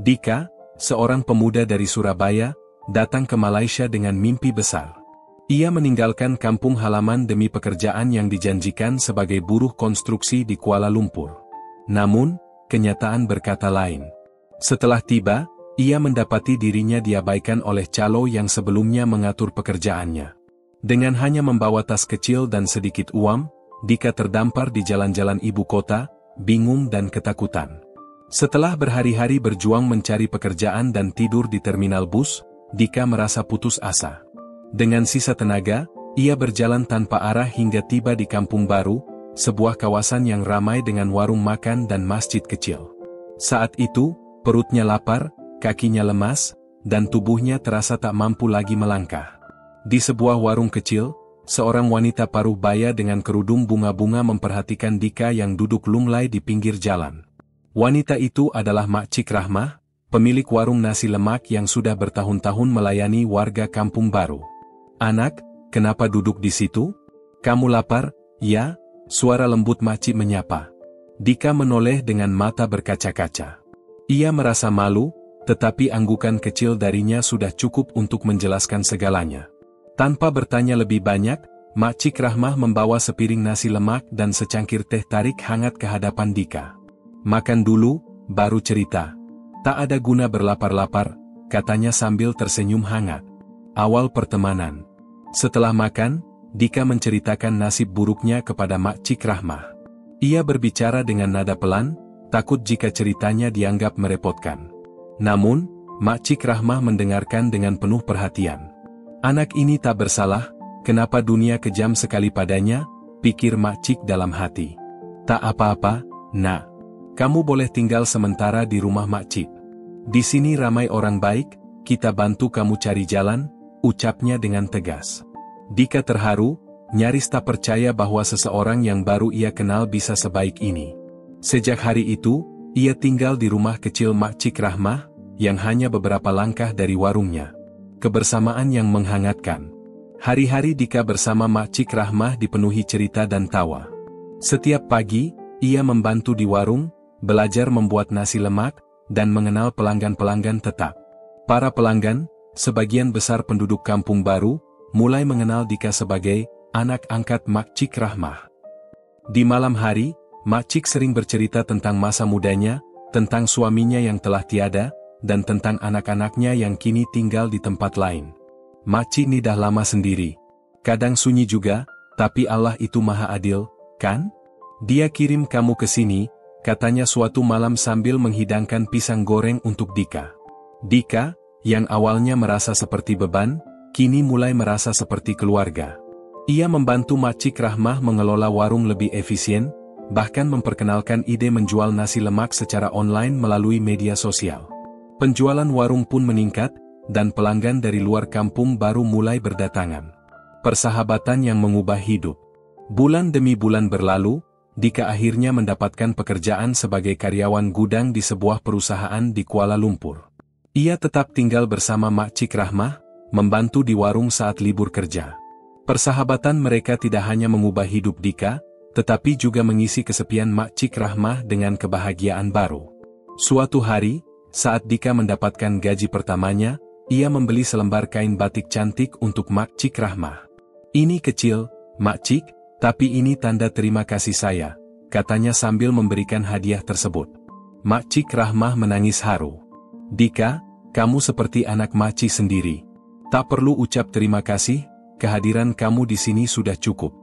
Dika, seorang pemuda dari Surabaya, datang ke Malaysia dengan mimpi besar. Ia meninggalkan kampung halaman demi pekerjaan yang dijanjikan sebagai buruh konstruksi di Kuala Lumpur. Namun, kenyataan berkata lain. Setelah tiba, ia mendapati dirinya diabaikan oleh calo yang sebelumnya mengatur pekerjaannya. Dengan hanya membawa tas kecil dan sedikit uang, Dika terdampar di jalan-jalan ibu kota, bingung dan ketakutan. Setelah berhari-hari berjuang mencari pekerjaan dan tidur di terminal bus, Dika merasa putus asa. Dengan sisa tenaga, ia berjalan tanpa arah hingga tiba di Kampung Baru, sebuah kawasan yang ramai dengan warung makan dan masjid kecil. Saat itu, perutnya lapar, kakinya lemas, dan tubuhnya terasa tak mampu lagi melangkah. Di sebuah warung kecil, seorang wanita paruh baya dengan kerudung bunga-bunga memperhatikan Dika yang duduk lunglai di pinggir jalan. Wanita itu adalah Mak Cik Rahmah, pemilik warung nasi lemak yang sudah bertahun-tahun melayani warga Kampung Baru. "Anak, kenapa duduk di situ? Kamu lapar?" "Ya," suara lembut Mak Cik menyapa. Dika menoleh dengan mata berkaca-kaca. Ia merasa malu, tetapi anggukan kecil darinya sudah cukup untuk menjelaskan segalanya. Tanpa bertanya lebih banyak, Mak Cik Rahmah membawa sepiring nasi lemak dan secangkir teh tarik hangat ke hadapan Dika. "Makan dulu, baru cerita. Tak ada guna berlapar-lapar," katanya sambil tersenyum hangat. Awal pertemanan. Setelah makan, Dika menceritakan nasib buruknya kepada Mak Cik Rahmah. Ia berbicara dengan nada pelan, takut jika ceritanya dianggap merepotkan. Namun, Mak Cik Rahmah mendengarkan dengan penuh perhatian. "Anak ini tak bersalah, kenapa dunia kejam sekali padanya?" pikir Mak Cik dalam hati. "Tak apa-apa, Nak. Kamu boleh tinggal sementara di rumah Mak Cik. Di sini ramai orang baik, kita bantu kamu cari jalan," ucapnya dengan tegas. Dika terharu, nyaris tak percaya bahwa seseorang yang baru ia kenal bisa sebaik ini. Sejak hari itu, ia tinggal di rumah kecil Mak Cik Rahmah, yang hanya beberapa langkah dari warungnya. Kebersamaan yang menghangatkan. Hari-hari Dika bersama Mak Cik Rahmah dipenuhi cerita dan tawa. Setiap pagi, ia membantu di warung, belajar membuat nasi lemak, dan mengenal pelanggan-pelanggan tetap. Para pelanggan, sebagian besar penduduk Kampung Baru, mulai mengenal Dika sebagai anak angkat Mak Cik Rahmah. Di malam hari, Mak Cik sering bercerita tentang masa mudanya, tentang suaminya yang telah tiada, dan tentang anak-anaknya yang kini tinggal di tempat lain. "Mak Cik ni dah lama sendiri. Kadang sunyi juga, tapi Allah itu maha adil, kan? Dia kirim kamu ke sini," katanya suatu malam sambil menghidangkan pisang goreng untuk Dika. Dika, yang awalnya merasa seperti beban, kini mulai merasa seperti keluarga. Ia membantu Mak Cik Rahmah mengelola warung lebih efisien, bahkan memperkenalkan ide menjual nasi lemak secara online melalui media sosial. Penjualan warung pun meningkat, dan pelanggan dari luar Kampung Baru mulai berdatangan. Persahabatan yang mengubah hidup. Bulan demi bulan berlalu, Dika akhirnya mendapatkan pekerjaan sebagai karyawan gudang di sebuah perusahaan di Kuala Lumpur. Ia tetap tinggal bersama Mak Cik Rahmah, membantu di warung saat libur kerja. Persahabatan mereka tidak hanya mengubah hidup Dika, tetapi juga mengisi kesepian Mak Cik Rahmah dengan kebahagiaan baru. Suatu hari, saat Dika mendapatkan gaji pertamanya, ia membeli selembar kain batik cantik untuk Mak Cik Rahmah. "Ini kecil, Mak Cik, tapi ini tanda terima kasih saya," katanya sambil memberikan hadiah tersebut. Mak Cik Rahmah menangis haru. "Dika, kamu seperti anak Mak Cik sendiri. Tak perlu ucap terima kasih, kehadiran kamu di sini sudah cukup."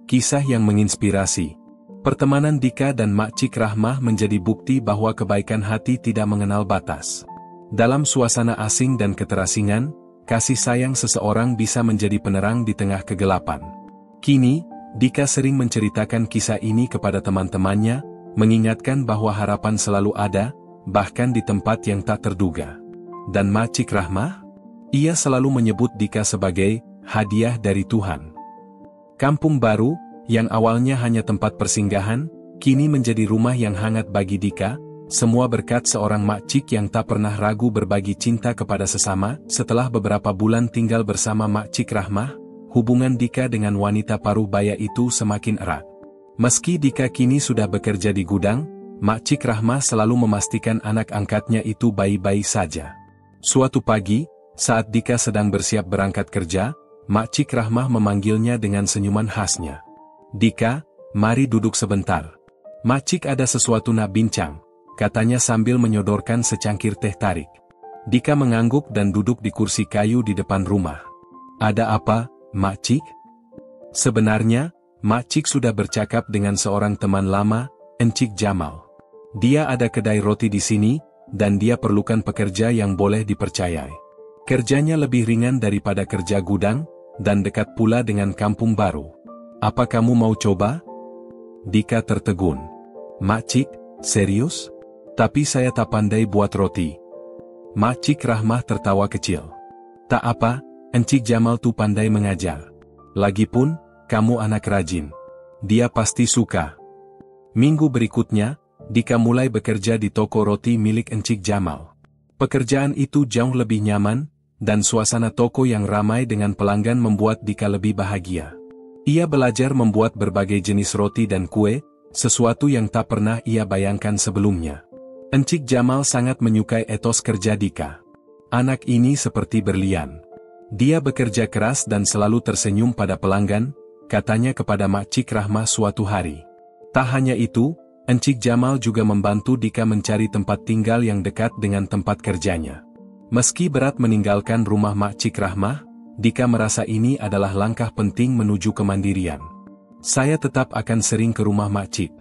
Kisah yang menginspirasi. Pertemanan Dika dan Mak Cik Rahmah menjadi bukti bahwa kebaikan hati tidak mengenal batas. Dalam suasana asing dan keterasingan, kasih sayang seseorang bisa menjadi penerang di tengah kegelapan. Kini, Dika sering menceritakan kisah ini kepada teman-temannya, mengingatkan bahwa harapan selalu ada, bahkan di tempat yang tak terduga. Dan Mak Cik Rahmah? Ia selalu menyebut Dika sebagai hadiah dari Tuhan. Kampung Baru, yang awalnya hanya tempat persinggahan, kini menjadi rumah yang hangat bagi Dika, semua berkat seorang Mak Cik yang tak pernah ragu berbagi cinta kepada sesama. Setelah beberapa bulan tinggal bersama Mak Cik Rahmah, hubungan Dika dengan wanita paruh baya itu semakin erat. Meski Dika kini sudah bekerja di gudang, Mak Cik Rahmah selalu memastikan anak angkatnya itu baik-baik saja. Suatu pagi, saat Dika sedang bersiap berangkat kerja, Mak Cik Rahmah memanggilnya dengan senyuman khasnya. "Dika, mari duduk sebentar. Mak Cik ada sesuatu nak bincang," katanya sambil menyodorkan secangkir teh tarik. Dika mengangguk dan duduk di kursi kayu di depan rumah. "Ada apa, Mak Cik?" Sebenarnya, Mak Cik sudah bercakap dengan seorang teman lama, Encik Jamal. Dia ada kedai roti di sini, dan dia perlukan pekerja yang boleh dipercayai. Kerjanya lebih ringan daripada kerja gudang, dan dekat pula dengan kampung baru. "Apa kamu mau coba?" Dika tertegun. "Mak Cik, serius? Tapi saya tak pandai buat roti." Mak Cik Rahmah tertawa kecil. "Tak apa, Encik Jamal tuh pandai mengajar. Lagipun, kamu anak rajin. Dia pasti suka." Minggu berikutnya, Dika mulai bekerja di toko roti milik Encik Jamal. Pekerjaan itu jauh lebih nyaman, dan suasana toko yang ramai dengan pelanggan membuat Dika lebih bahagia. Ia belajar membuat berbagai jenis roti dan kue, sesuatu yang tak pernah ia bayangkan sebelumnya. Encik Jamal sangat menyukai etos kerja Dika. Anak ini seperti berlian. Dia bekerja keras dan selalu tersenyum pada pelanggan, katanya kepada Mak Cik Rahmah suatu hari. Tak hanya itu, Encik Jamal juga membantu Dika mencari tempat tinggal yang dekat dengan tempat kerjanya. Meski berat meninggalkan rumah Mak Cik Rahmah, Dika merasa ini adalah langkah penting menuju kemandirian. "Saya tetap akan sering ke rumah Mak Cik.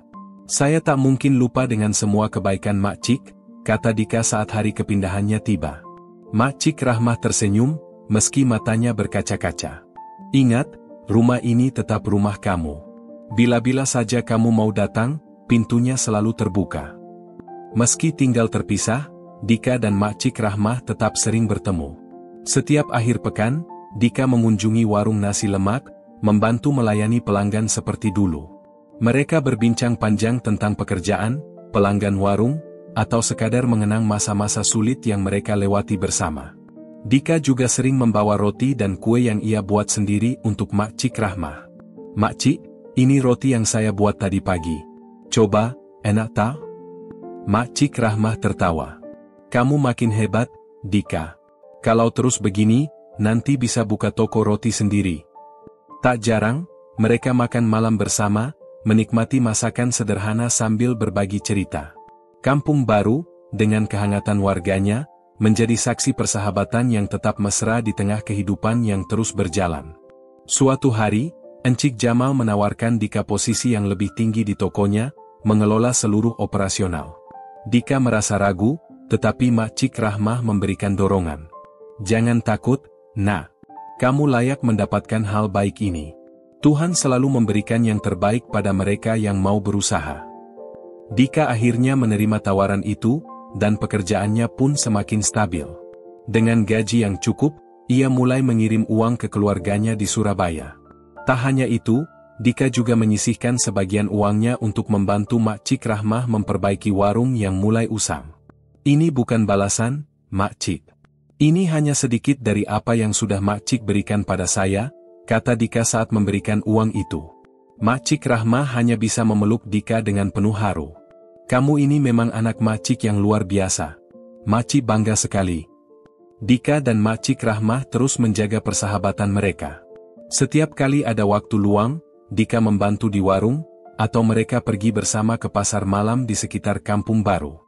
Saya tak mungkin lupa dengan semua kebaikan Mak Cik," kata Dika saat hari kepindahannya tiba. Mak Cik Rahmah tersenyum, meski matanya berkaca-kaca. "Ingat, rumah ini tetap rumah kamu. Bila-bila saja kamu mau datang, pintunya selalu terbuka." Meski tinggal terpisah, Dika dan Mak Cik Rahmah tetap sering bertemu. Setiap akhir pekan, Dika mengunjungi warung nasi lemak, membantu melayani pelanggan seperti dulu. Mereka berbincang panjang tentang pekerjaan, pelanggan warung, atau sekadar mengenang masa-masa sulit yang mereka lewati bersama. Dika juga sering membawa roti dan kue yang ia buat sendiri untuk Mak Cik Rahmah. "Mak Cik, ini roti yang saya buat tadi pagi. Coba, enak tak?" Mak Cik Rahmah tertawa. "Kamu makin hebat, Dika. Kalau terus begini, nanti bisa buka toko roti sendiri." Tak jarang, mereka makan malam bersama, menikmati masakan sederhana sambil berbagi cerita. Kampung baru, dengan kehangatan warganya, menjadi saksi persahabatan yang tetap mesra di tengah kehidupan yang terus berjalan. Suatu hari, Encik Jamal menawarkan Dika posisi yang lebih tinggi di tokonya, mengelola seluruh operasional. Dika merasa ragu, tetapi Mak Cik Rahmah memberikan dorongan. "Jangan takut, Nak. Kamu layak mendapatkan hal baik ini. Tuhan selalu memberikan yang terbaik pada mereka yang mau berusaha." Dika akhirnya menerima tawaran itu, dan pekerjaannya pun semakin stabil. Dengan gaji yang cukup, ia mulai mengirim uang ke keluarganya di Surabaya. Tak hanya itu, Dika juga menyisihkan sebagian uangnya untuk membantu Mak Cik Rahmah memperbaiki warung yang mulai usang. "Ini bukan balasan, Mak Cik. Ini hanya sedikit dari apa yang sudah Mak Cik berikan pada saya," kata Dika saat memberikan uang itu. Mak Cik Rahmah hanya bisa memeluk Dika dengan penuh haru. "Kamu ini memang anak Mak Cik yang luar biasa. Mak Cik bangga sekali." Dika dan Mak Cik Rahmah terus menjaga persahabatan mereka. Setiap kali ada waktu luang, Dika membantu di warung, atau mereka pergi bersama ke pasar malam di sekitar kampung baru.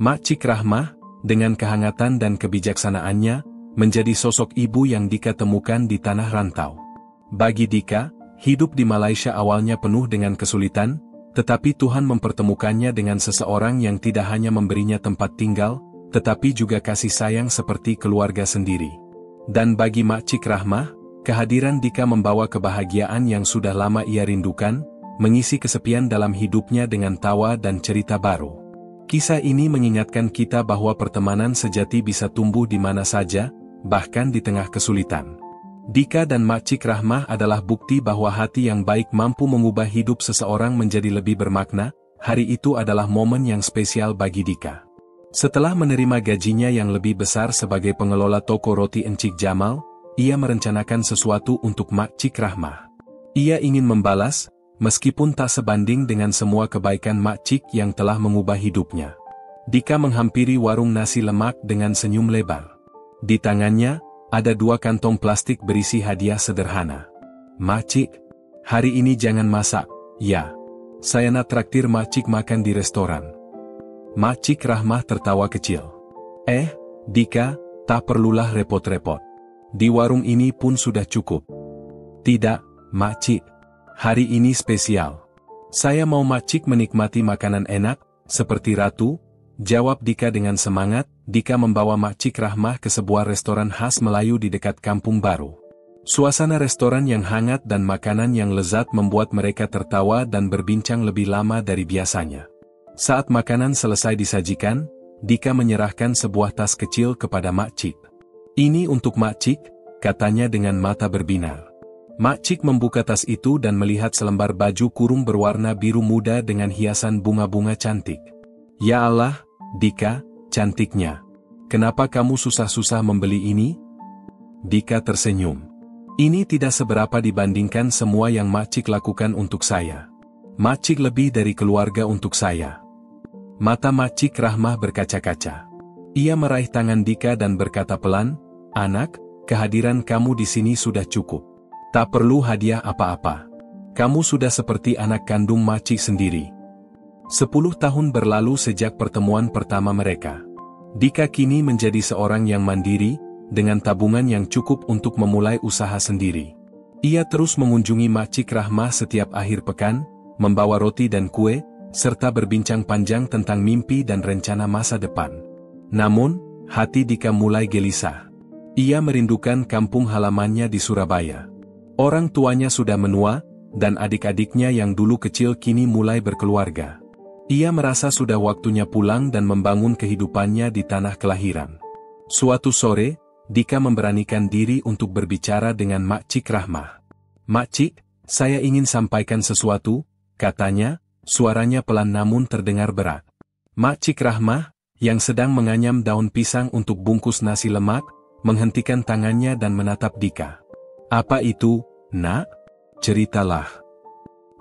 Mak Cik Rahmah, dengan kehangatan dan kebijaksanaannya, menjadi sosok ibu yang Dika temukan di tanah rantau. Bagi Dika, hidup di Malaysia awalnya penuh dengan kesulitan, tetapi Tuhan mempertemukannya dengan seseorang yang tidak hanya memberinya tempat tinggal, tetapi juga kasih sayang seperti keluarga sendiri. Dan bagi Mak Cik Rahmah, kehadiran Dika membawa kebahagiaan yang sudah lama ia rindukan, mengisi kesepian dalam hidupnya dengan tawa dan cerita baru. Kisah ini mengingatkan kita bahwa pertemanan sejati bisa tumbuh di mana saja, bahkan di tengah kesulitan. Dika dan Mak Cik Rahmah adalah bukti bahwa hati yang baik mampu mengubah hidup seseorang menjadi lebih bermakna. Hari itu adalah momen yang spesial bagi Dika. Setelah menerima gajinya yang lebih besar sebagai pengelola toko roti Encik Jamal, ia merencanakan sesuatu untuk Mak Cik Rahmah. Ia ingin membalas, meskipun tak sebanding dengan semua kebaikan Mak Cik yang telah mengubah hidupnya. Dika menghampiri warung nasi lemak dengan senyum lebar. Di tangannya, ada 2 kantong plastik berisi hadiah sederhana. Mak Cik, hari ini jangan masak, ya. Saya nak traktir Mak Cik makan di restoran. Mak Cik Rahmah tertawa kecil. Dika, tak perlulah repot-repot. Di warung ini pun sudah cukup. Tidak, Mak Cik. Hari ini spesial. Saya mau Mak Cik menikmati makanan enak, seperti ratu, jawab Dika dengan semangat. Dika membawa Mak Cik Rahmah ke sebuah restoran khas Melayu di dekat Kampung Baru. Suasana restoran yang hangat dan makanan yang lezat membuat mereka tertawa dan berbincang lebih lama dari biasanya. Saat makanan selesai disajikan, Dika menyerahkan sebuah tas kecil kepada Mak Cik. Ini untuk Mak Cik, katanya dengan mata berbinar. Mak Cik membuka tas itu dan melihat selembar baju kurung berwarna biru muda dengan hiasan bunga-bunga cantik. Ya Allah, Dika, cantiknya. Kenapa kamu susah-susah membeli ini? Dika tersenyum. Ini tidak seberapa dibandingkan semua yang Mak Cik lakukan untuk saya. Mak Cik lebih dari keluarga untuk saya. Mata Mak Cik Rahmah berkaca-kaca. Ia meraih tangan Dika dan berkata pelan, "Anak, kehadiran kamu di sini sudah cukup. Tak perlu hadiah apa-apa. Kamu sudah seperti anak kandung Mak Cik sendiri." 10 tahun berlalu sejak pertemuan pertama mereka. Dika kini menjadi seorang yang mandiri, dengan tabungan yang cukup untuk memulai usaha sendiri. Ia terus mengunjungi Mak Cik Rahmah setiap akhir pekan, membawa roti dan kue, serta berbincang panjang tentang mimpi dan rencana masa depan. Namun, hati Dika mulai gelisah. Ia merindukan kampung halamannya di Surabaya. Orang tuanya sudah menua, dan adik-adiknya yang dulu kecil kini mulai berkeluarga. Ia merasa sudah waktunya pulang dan membangun kehidupannya di tanah kelahiran. Suatu sore, Dika memberanikan diri untuk berbicara dengan Mak Cik Rahmah. "Mak Cik, saya ingin sampaikan sesuatu," katanya, suaranya pelan namun terdengar berat. Mak Cik Rahmah, yang sedang menganyam daun pisang untuk bungkus nasi lemak, menghentikan tangannya dan menatap Dika. "Apa itu, Nak? Ceritalah."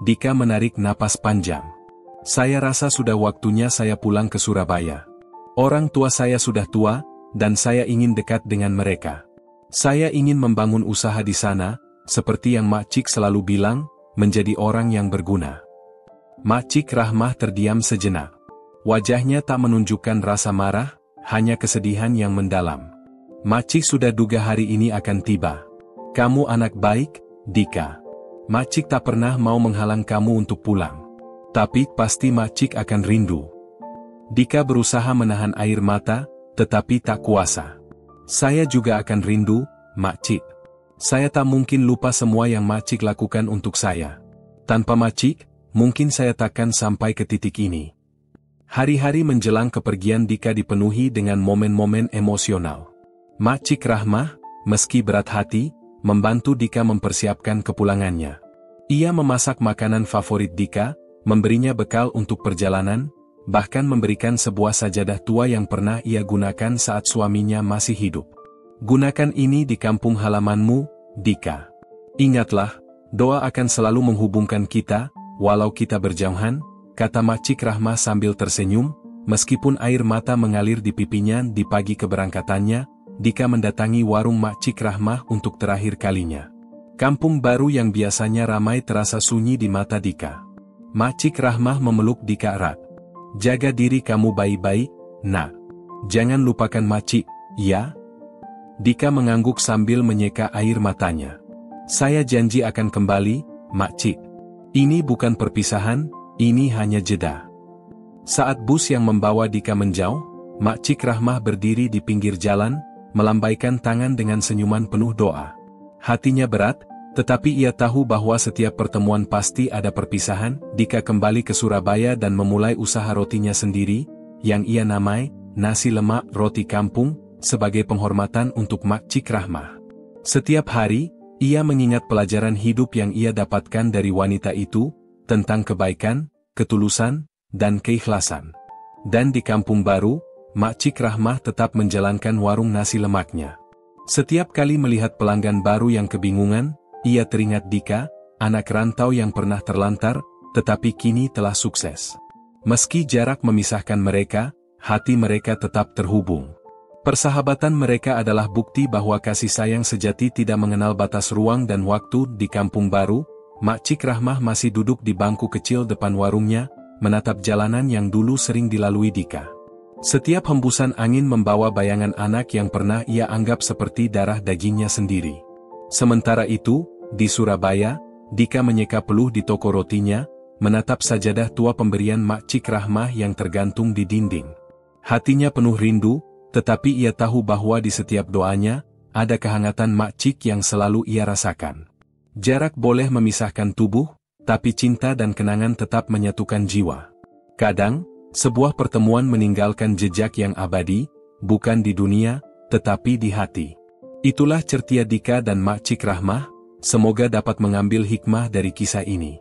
Dika menarik napas panjang. "Saya rasa sudah waktunya saya pulang ke Surabaya. Orang tua saya sudah tua, dan saya ingin dekat dengan mereka. Saya ingin membangun usaha di sana, seperti yang Mak Cik selalu bilang, menjadi orang yang berguna." Mak Cik Rahmah terdiam sejenak. Wajahnya tak menunjukkan rasa marah, hanya kesedihan yang mendalam. "Mak Cik sudah duga hari ini akan tiba. Kamu anak baik, Dika. Mak Cik tak pernah mau menghalang kamu untuk pulang. Tapi pasti Mak Cik akan rindu." Dika berusaha menahan air mata, tetapi tak kuasa. "Saya juga akan rindu, Mak Cik. Saya tak mungkin lupa semua yang Mak Cik lakukan untuk saya. Tanpa Mak Cik, mungkin saya takkan sampai ke titik ini." Hari-hari menjelang kepergian Dika dipenuhi dengan momen-momen emosional. Mak Cik Rahmah, meski berat hati, membantu Dika mempersiapkan kepulangannya. Ia memasak makanan favorit Dika, memberinya bekal untuk perjalanan, bahkan memberikan sebuah sajadah tua yang pernah ia gunakan saat suaminya masih hidup. "Gunakan ini di kampung halamanmu, Dika. Ingatlah, doa akan selalu menghubungkan kita, walau kita berjauhan," kata Mak Cik Rahmah sambil tersenyum, meskipun air mata mengalir di pipinya. Di pagi keberangkatannya, Dika mendatangi warung Mak Cik Rahmah untuk terakhir kalinya. Kampung Baru yang biasanya ramai terasa sunyi di mata Dika. Mak Cik Rahmah memeluk Dika erat. "Jaga diri kamu baik-baik, Nak. Jangan lupakan Mak Cik, ya?" Dika mengangguk sambil menyeka air matanya. "Saya janji akan kembali, Mak Cik. Ini bukan perpisahan, ini hanya jeda." Saat bus yang membawa Dika menjauh, Mak Cik Rahmah berdiri di pinggir jalan, melambaikan tangan dengan senyuman penuh doa. Hatinya berat, tetapi ia tahu bahwa setiap pertemuan pasti ada perpisahan. Dika kembali ke Surabaya dan memulai usaha rotinya sendiri, yang ia namai Nasi Lemak Roti Kampung, sebagai penghormatan untuk Mak Cik Rahmah. Setiap hari, ia mengingat pelajaran hidup yang ia dapatkan dari wanita itu, tentang kebaikan, ketulusan, dan keikhlasan. Dan di Kampung Baru, Mak Cik Rahmah tetap menjalankan warung nasi lemaknya. Setiap kali melihat pelanggan baru yang kebingungan, ia teringat Dika, anak rantau yang pernah terlantar, tetapi kini telah sukses. Meski jarak memisahkan mereka, hati mereka tetap terhubung. Persahabatan mereka adalah bukti bahwa kasih sayang sejati tidak mengenal batas ruang dan waktu. Di kampung baru, Mak Cik Rahmah masih duduk di bangku kecil depan warungnya, menatap jalanan yang dulu sering dilalui Dika. Setiap hembusan angin membawa bayangan anak yang pernah ia anggap seperti darah dagingnya sendiri. Sementara itu, di Surabaya, Dika menyeka peluh di toko rotinya, menatap sajadah tua pemberian Mak Cik Rahmah yang tergantung di dinding. Hatinya penuh rindu, tetapi ia tahu bahwa di setiap doanya, ada kehangatan Mak Cik yang selalu ia rasakan. Jarak boleh memisahkan tubuh, tapi cinta dan kenangan tetap menyatukan jiwa. Kadang, sebuah pertemuan meninggalkan jejak yang abadi, bukan di dunia, tetapi di hati. Itulah cerita Dika dan Mak Cik Rahmah, semoga dapat mengambil hikmah dari kisah ini.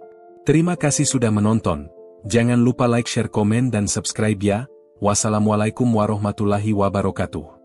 Terima kasih sudah menonton, jangan lupa like, share, komen dan subscribe ya. Wassalamualaikum warahmatullahi wabarakatuh.